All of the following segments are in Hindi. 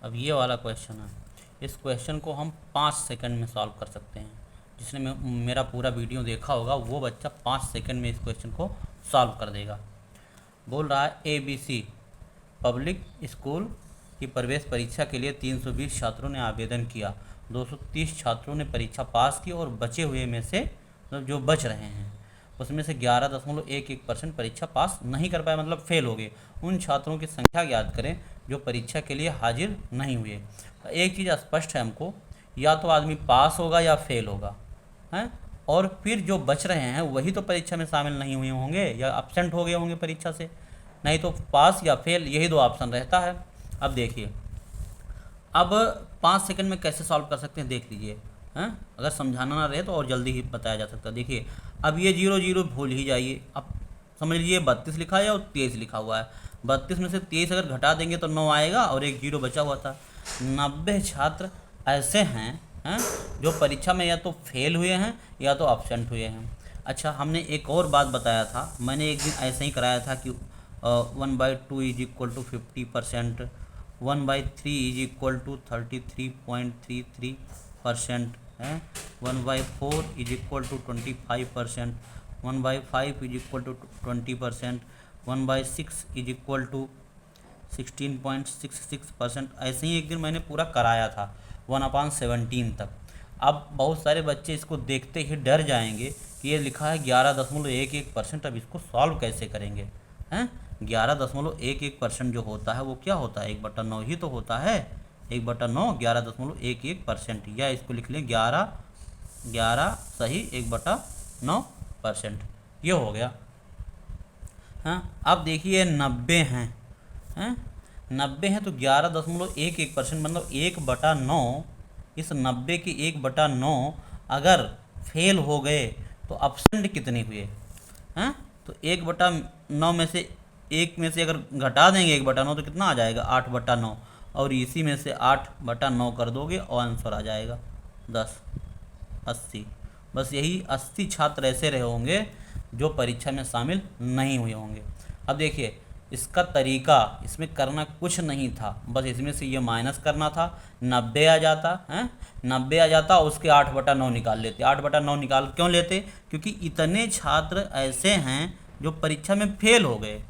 अब ये वाला क्वेश्चन है, इस क्वेश्चन को हम 5 सेकंड में सॉल्व कर सकते हैं। जिसने मेरा पूरा वीडियो देखा होगा वो बच्चा 5 सेकंड में इस क्वेश्चन को सॉल्व कर देगा। बोल रहा है ABC पब्लिक स्कूल की प्रवेश परीक्षा के लिए 320 छात्रों ने आवेदन किया, 230 छात्रों ने परीक्षा पास की और बचे हुए में से मतलब जो बच रहे हैं उसमें से 11.11% परीक्षा पास नहीं कर पाए, मतलब फेल हो गए। उन छात्रों की संख्या ज्ञात करें जो परीक्षा के लिए हाजिर नहीं हुए। एक चीज़ स्पष्ट है हमको, या तो आदमी पास होगा या फेल होगा, हैं, और फिर जो बच रहे हैं वही तो परीक्षा में शामिल नहीं हुए होंगे या अब्सेंट हो गए होंगे परीक्षा से, नहीं तो पास या फेल, यही दो ऑप्शन रहता है। अब देखिए, अब 5 सेकंड में कैसे सॉल्व कर सकते हैं देख लीजिए, हैं, अगर समझाना ना रहे तो और जल्दी ही बताया जा सकता है। देखिए, अब ये 0 0 भूल ही जाइए। अब समझ लीजिए 32 लिखा है और 23 लिखा हुआ है। 32 में से 23 अगर घटा देंगे तो 9 आएगा और एक 0 बचा हुआ था। 90 छात्र ऐसे हैं जो परीक्षा में या तो फेल हुए हैं या तो अब्सेंट हुए हैं। अच्छा, हमने एक और बात बताया था, मैंने एक दिन ऐसे ही कराया था कि 1/2 is equal to 50%, 1/3 is equal to 33.33% है, 1/4 is equal to 25%, 1/5 is equal to 20%, 1/6 is equal to 16.66%। ऐसे ही एक दिन मैंने पूरा कराया था 1/17 तक। अब बहुत सारे बच्चे इसको देखते ही डर जाएंगे कि ये लिखा है 11.11%, अब इसको सॉल्व कैसे करेंगे, हैं। 11.11% जो होता है वो क्या होता है, 1/9 ही तो होता है। 1/9 11.11%, या इसको लिख लें 11 सही 1/9%, ये हो गया। हाँ, अब देखिए 90 हैं, 90 हैं तो 11.11% मतलब 1/9, इस 90 की 1/9 अगर फेल हो गए तो अब्सेंट कितने हुए, हैं, तो 1/9 में से एक में से अगर घटा देंगे 1/9 तो कितना आ जाएगा 8/9, और इसी में से 8/9 कर दोगे और आंसर आ जाएगा 10, 80। बस यही 80 छात्र ऐसे रहे होंगे जो परीक्षा में शामिल नहीं हुए होंगे। अब देखिए, इसका तरीका, इसमें करना कुछ नहीं था, बस इसमें से ये माइनस करना था, 90 आ जाता है, 90 आ जाता, उसके 8/9 निकाल लेते। 8/9 निकाल क्यों लेते, क्योंकि इतने छात्र ऐसे हैं जो परीक्षा में फेल हो गए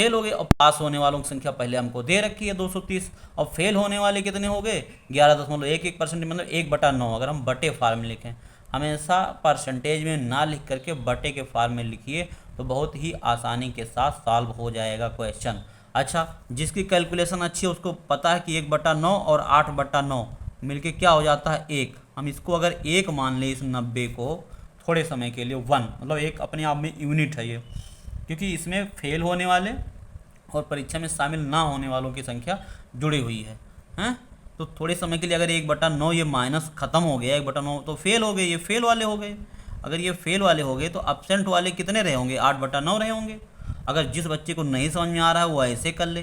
और पास होने वालों की संख्या पहले हमको दे रखी है 230, और फेल होने वाले कितने हो गए 11.11%, मतलब 1/9। अगर हम बटे फार्म में लिखें, हमेशा परसेंटेज में ना लिख करके बटे के फार्म में लिखिए तो बहुत ही आसानी के साथ सॉल्व हो जाएगा क्वेश्चन। अच्छा, जिसकी कैलकुलेशन अच्छी है उसको पता है कि 1/9 और 8/9 मिलके क्या हो जाता है 1। हम इसको अगर 1 मान लें, इस 90 को थोड़े समय के लिए 1, मतलब एक अपने आप में यूनिट है ये, क्योंकि इसमें फेल होने वाले और परीक्षा में शामिल ना होने वालों की संख्या जुड़ी हुई है, हैं। तो थोड़े समय के लिए अगर 1/9 ये माइनस खत्म हो गया, 1/9 तो फेल हो गए, ये फेल वाले हो गए। अगर ये फेल वाले हो गए तो अब्सेंट वाले कितने रहे होंगे 8/9 रहे होंगे। अगर जिस बच्चे को नहीं समझ में आ रहा है वो ऐसे कर ले,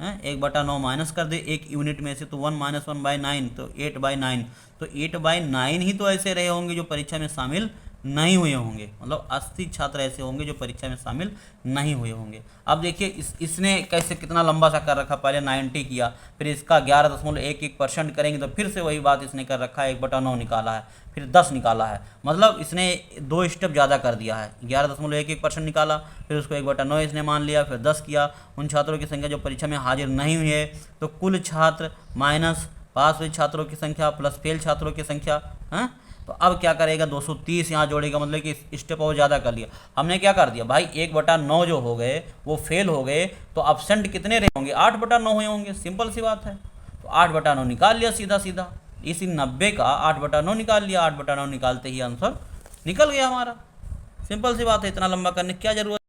हैं, 1/9 माइनस कर दे एक यूनिट में से, तो 1 - 1/9 तो 8/9, तो 8/9 ही तो ऐसे रहे होंगे जो परीक्षा में शामिल नहीं हुए होंगे, मतलब 80 छात्र ऐसे होंगे जो परीक्षा में शामिल नहीं हुए होंगे। अब देखिए इसने कैसे कितना लंबा सा कर रखा, पहले 90 किया, फिर इसका 11.11% करेंगे तो फिर से वही बात इसने कर रखा है, 1/9 निकाला है, फिर 10 निकाला है, मतलब इसने 2 स्टेप ज़्यादा कर दिया है। 11.11% निकाला, फिर उसको 1/9 इसने मान लिया, फिर 10 किया। उन छात्रों की संख्या जो परीक्षा में हाजिर नहीं हुए, तो कुल छात्र माइनस पास हुए छात्रों की संख्या प्लस फेल छात्रों की संख्या, हैं। तो अब क्या करेगा 230 यहाँ जोड़ेगा, मतलब कि स्टेप और ज़्यादा कर लिया। हमने क्या कर दिया भाई, 1/9 जो हो गए वो फेल हो गए, तो अब्सेंट कितने रहे होंगे 8/9 हुए होंगे, सिंपल सी बात है। तो 8/9 निकाल लिया सीधा सीधा, इसी 90 का 8/9 निकाल लिया, 8/9 निकालते ही आंसर निकल गया हमारा। सिंपल सी बात है, इतना लंबा करने की क्या जरूरत।